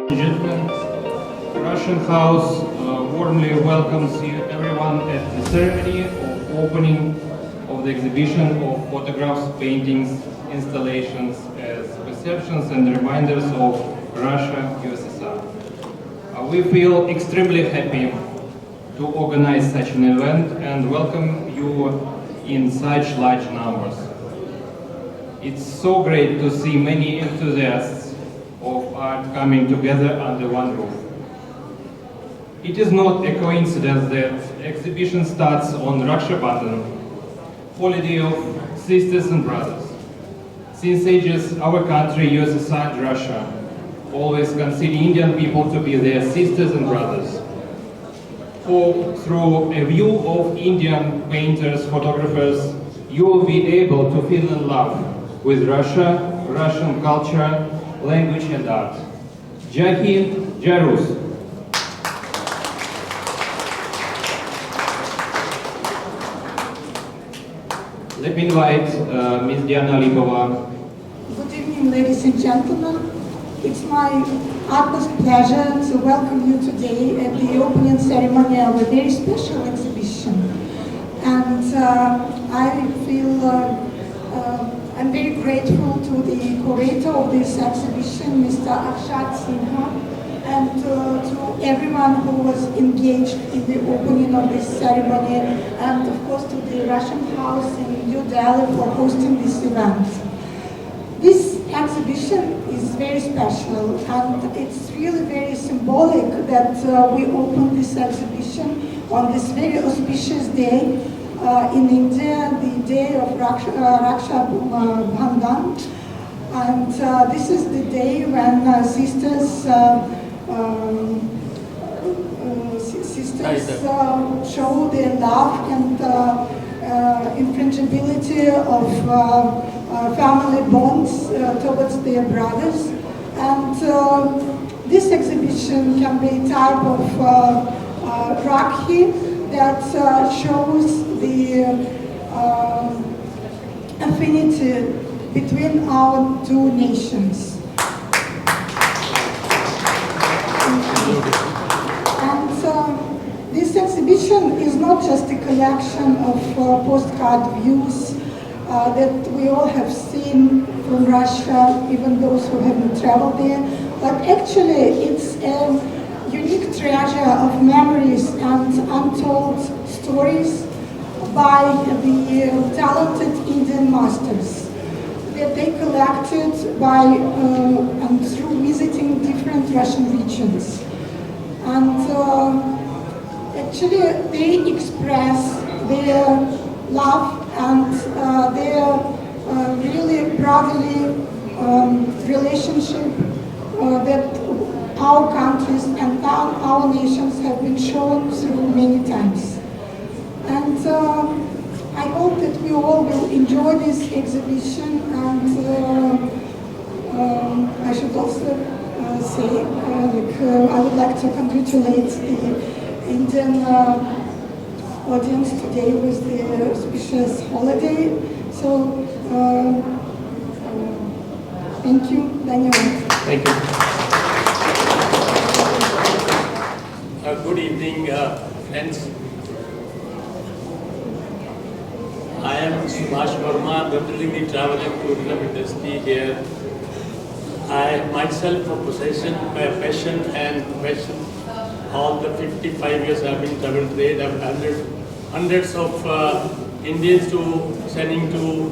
Gentlemen, Russian House warmly welcomes you everyone at the ceremony of opening of the exhibition of photographs, paintings, installations as perceptions and reminders of Russia, USSR. We feel extremely happy to organize such an event and welcome you in such large numbers. It's so great to see many enthusiasts of art coming together under one roof. It is not a coincidence that exhibition starts on Raksha Bandhan, holiday of sisters and brothers. Since ages, our country, USSR and Russia, always consider Indian people to be their sisters and brothers. For through a view of Indian painters, photographers, you will be able to feel in love with Russia, Russian culture, language and art. Jai Hind, Jai Rus. Let me invite Ms. Diana Alipova. Good evening, ladies and gentlemen. It's my utmost pleasure to welcome you today at the opening ceremony of a very special exhibition. And I feel I'm very grateful to the curator of this exhibition, Mr. Aakshat Sinha, and to everyone who was engaged in the opening of this ceremony, and of course to the Russian House in New Delhi for hosting this event. This exhibition is very special, and it's really very symbolic that we open this exhibition on this very auspicious day in India, the day of Raksha Bandhan. And this is the day when sisters show their love and infrangibility of family bonds towards their brothers. And this exhibition can be a type of Rakhi that shows the affinity between our two nations. And this exhibition is not just a collection of postcard views that we all have seen from Russia, even those who haven't traveled there, but actually it's a unique treasure of memories and untold stories by the talented Indian masters that they collected by and through visiting different Russian regions. And actually they express their love and their really brotherly relationship that our countries and our nations have been shown through many times. And I hope that we all will enjoy this exhibition, and I should also say I would like to congratulate the Indian audience today with the auspicious holiday. So thank you, Daniel. Thank you. Good evening, friends. I am Subhash Verma, representing the travel and tourism industry here. I myself, for possession, my passion and passion, all the 55 years I have been travel trade, I have hundreds of Indians sending to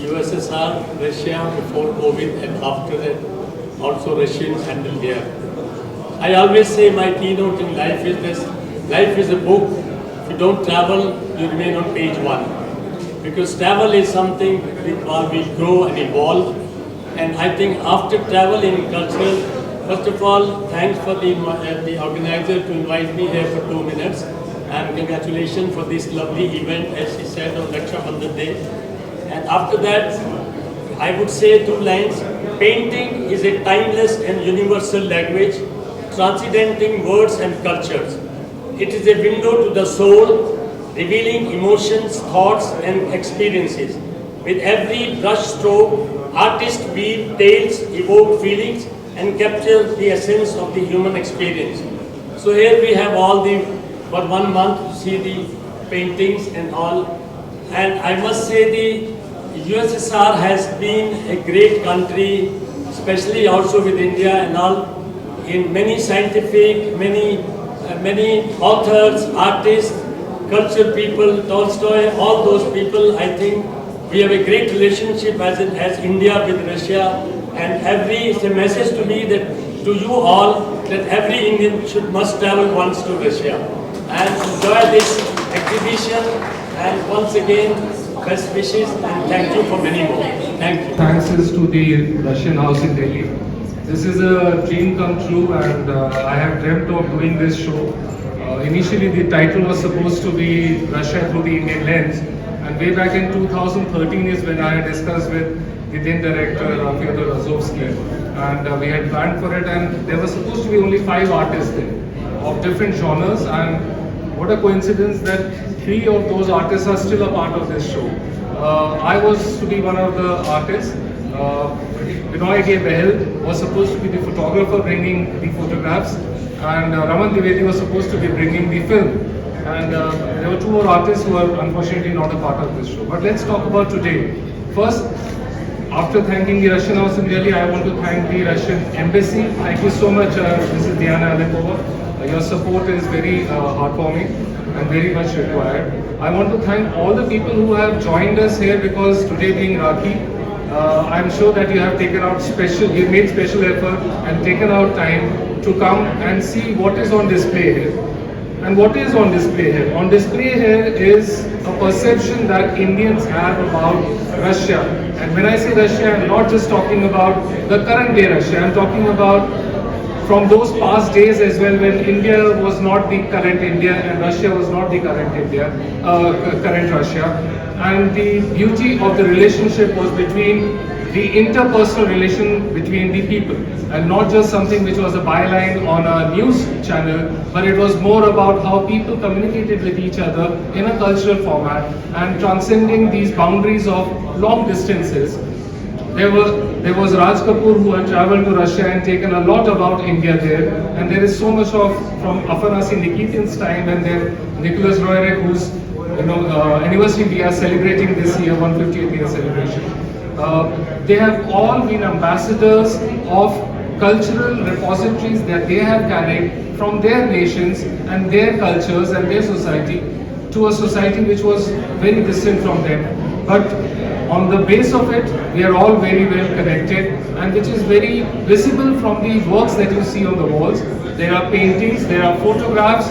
USSR, Russia before COVID, and after that also Russians handled here. I always say my keynote in life is this: life is a book. If you don't travel, you remain on page 1. Because travel is something which will grow and evolve. And I think after travel in cultural, first of all, thanks for the organizer to invite me here for 2 minutes. And congratulations for this lovely event, as she said, on Raksha Bandhan Day. And after that, I would say 2 lines. Painting is a timeless and universal language, transcending words and cultures. It is a window to the soul, revealing emotions, thoughts and experiences. With every brush stroke, artists weave tales, evoke feelings and capture the essence of the human experience. So here we have all the, for 1 month to see the paintings and all. And I must say the USSR has been a great country, especially also with India and all, in many scientific, many authors, artists, cultural people, Tolstoy, all those people. I think we have a great relationship as India with Russia, and it's a message to me that to you all that every Indian must travel once to Russia and enjoy this exhibition. And once again, best wishes and thank you for many more. Thank you. Thanks is to the Russian House in Delhi. This is a dream come true, and I have dreamt of doing this show. Initially, the title was supposed to be Russia through the Indian lens, and way back in 2013 is when I discussed with the then director Firoz, and we had planned for it, and there were supposed to be only 5 artists there of different genres, and what a coincidence that 3 of those artists are still a part of this show. I was to be one of the artists. Binoy K. Behel was supposed to be the photographer bringing the photographs, and Raman Dwivedi was supposed to be bringing the film. And there were 2 more artists who are unfortunately not a part of this show. But let's talk about today. First, after thanking the Russian House in Delhi, I want to thank the Russian Embassy. Thank you so much, Mrs. Diana Alipova. Your support is very heartwarming and very much required. I want to thank all the people who have joined us here, because today being Rakhi, I'm sure that you have made special effort and taken out time to come and see what is on display here. And what is on display here? On display here is a perception that Indians have about Russia. And when I say Russia, I'm not just talking about the current day Russia, I'm talking about from those past days as well, when India was not the current India and Russia was not the current India, current Russia. And the beauty of the relationship was between the interpersonal relation between the people, and not just something which was a byline on a news channel, but it was more about how people communicated with each other in a cultural format and transcending these boundaries of long distances. There was Raj Kapoor, who had traveled to Russia and taken a lot about India there, and there is so much of from Afanasi Nikitin's time, and then Nicholas Roerich, whose anniversary we are celebrating this year, 150th year celebration. They have all been ambassadors of cultural repositories that they have carried from their nations and their cultures and their society to a society which was very distant from them. But on the base of it, we are all very well connected, and which is very visible from the works that you see on the walls. There are paintings, there are photographs,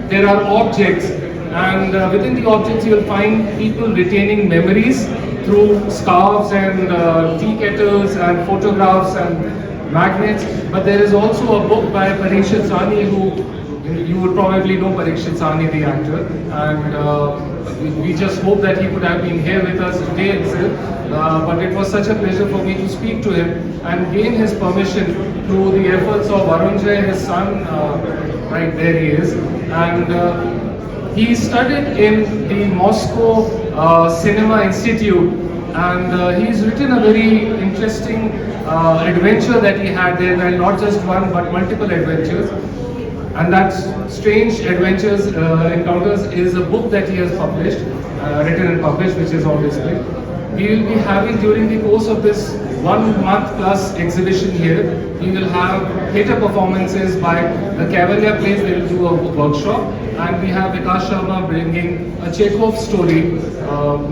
there are objects, and within the objects you will find people retaining memories through scarves and tea kettles and photographs and magnets. But there is also a book by Parikshit Sahni, who you would probably know Parikshit Sahni, the actor, and we just hope that he could have been here with us today itself. But it was such a pleasure for me to speak to him and gain his permission through the efforts of Arun Jay, his son. Right there he is, and he studied in the Moscow Cinema Institute, and he's written a very interesting adventure that he had there, and not just one but multiple adventures. And that Strange Adventures Encounters is a book that he has published, written and published, which is on display. We will be having, during the course of this 1 month plus exhibition here, we will have theatre performances by the Cavalier Plays. They will do a workshop, and we have Vikas Sharma bringing a Chekhov story,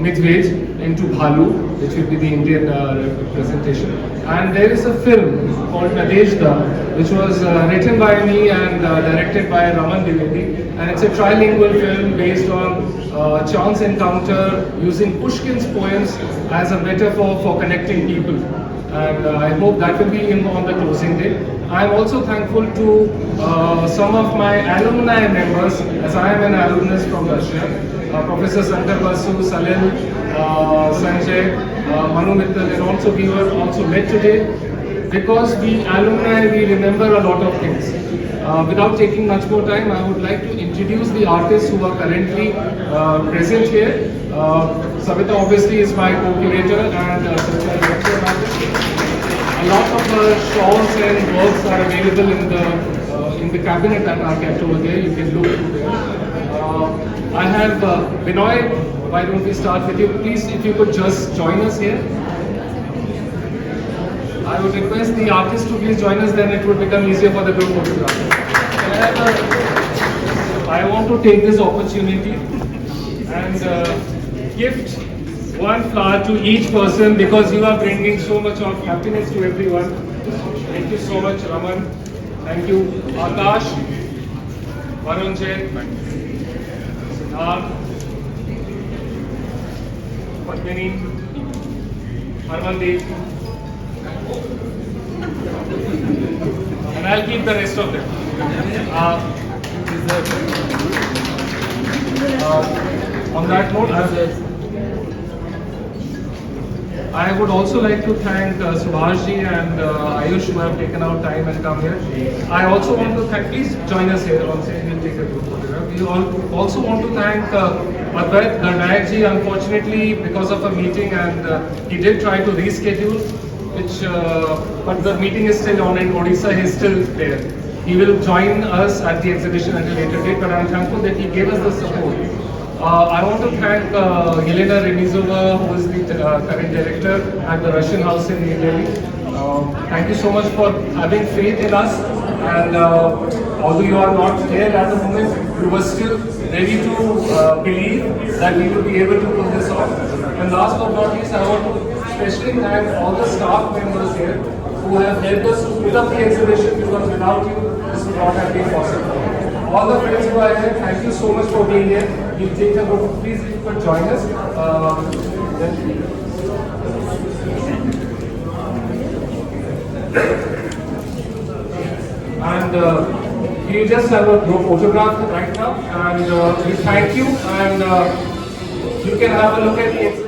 Midvej, into Bhalu, which will be the Indian representation. And there is a film called Nadezhda, which was written by me and directed by Raman Dwivedi, and it's a trilingual film based on chance encounter using Pushkin's poems as a metaphor for connecting people. And I hope that will be on the closing day. I am also thankful to some of my alumni members, as I am an alumnus from Russia. Professor Sankar Basu, Salil, Sanjay, Manu Mittal, and also we were also met today. Because we alumni, we remember a lot of things. Without taking much more time, I would like to introduce the artists who are currently present here. Savita obviously is my co-curator and director of artist. lot of shawls and works are available in the cabinet that are kept over there. You can look through there. I have Binoy. Why don't we start with you? Please, if you could just join us here. I would request the artist to please join us, then it would become easier for the group photographers. I want to take this opportunity and gift one flower to each person because you are bringing so much of happiness to everyone. Thank you so much, Raman. Thank you, Akash, Varun Jain, Siddharth, Padmini, Harmandeep, and I'll keep the rest of them. On that note, I would also like to thank Subhashji and Ayush who have taken out time and come here. I also want to thank, please join us here on stage, we'll take a group photograph. We also want to thank Advait Garnayakji, unfortunately because of a meeting, and he did try to reschedule, but the meeting is still on in Odisha, he is still there. He will join us at the exhibition at a later date, but I am thankful that he gave us the support. I want to thank Yelena Remizova, who is the current director at the Russian House in New Delhi. Thank you so much for having faith in us, and although you are not there at the moment, you were still ready to believe that we will be able to pull this off. And last but not least, I want to especially thank all the staff members here who have helped us to put up the exhibition, because without you, this would not have been possible. All the friends who are here, thank you so much for being here. We'll take a photo. Please, if you could join us. And we just have a group photograph right now, and we thank you, and you can have a look at the